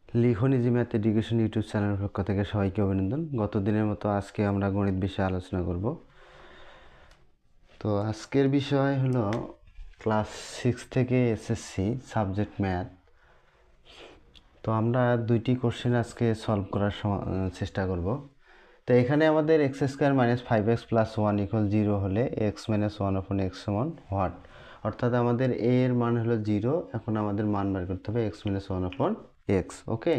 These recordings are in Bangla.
লিখনিজি ম্যাথ এডুকেশন ইউটিউব চ্যানেলের পক্ষ থেকে সবাইকে অভিনন্দন। গত দিনের মতো আজকে আমরা গণিত বিষয়ে আলোচনা করব। তো আজকের বিষয় হলো ক্লাস 6 থেকে এসএসসি সাবজেক্ট ম্যাথ। তো আমরা দুইটি কোশ্চেন আজকে সলভ করার চেষ্টা করব। তো এখানে আমাদের x square minus 5x plus 1 equal 0 হলে এক্স মাইনাস 1 অপন এক্স সমান হোয়াট, অর্থাৎ আমাদের এ এর মান হলো 0। এখন আমাদের মান বের করতে হবে এক্স মাইনাস 1 অপন এক্স। ওকে,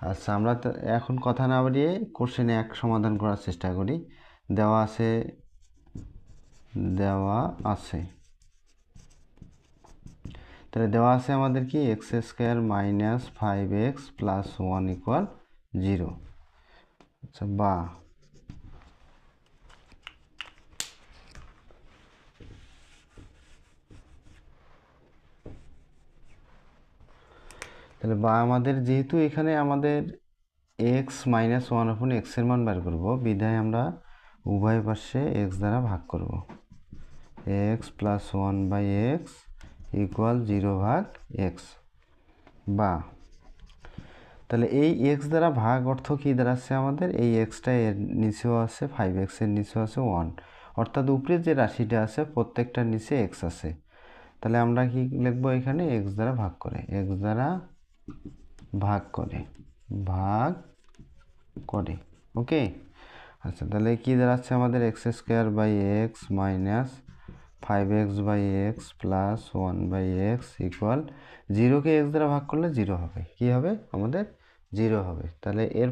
আচ্ছা, আমরা এখন কথা না বাড়িয়ে কোশ্চেন 1 সমাধান করার চেষ্টা করি। দেওয়া আছে তাহলে দেওয়া আছে আমাদের কি x square minus 5x plus 1 equal 0। আচ্ছা, বা তাহলে বা আমাদের যেহেতু এখানে আমাদের এক্স মাইনাস 1 অপন এক্সের মান বার করব, বিধায় আমরা উভয় পাশে এক্স দ্বারা ভাগ করব। X plus 1 by x equal 0 ভাগ এক্স। বা তাহলে এই এক্স দ্বারা ভাগ অর্থ কী দাঁড়াচ্ছে, আমাদের এই এক্সটা এর নিচেও আছে, 5x এর নিচেও আছে 1, অর্থাৎ উপরে যে রাশিটা আছে প্রত্যেকটার নিচে এক্স আছে। তাহলে আমরা কি লিখবো এখানে এক্স দ্বারা ভাগ করে, এক্স দ্বারা ভাগ করে। ওকে, আচ্ছা, তাহলে কি দাঁড়াচ্ছে আমাদের x square by x minus 5x by x plus 1 by x equal 0কে এক্স দ্বারা ভাগ করলে 0 হবে। কি হবে আমাদের 0 হবে। তাহলে এর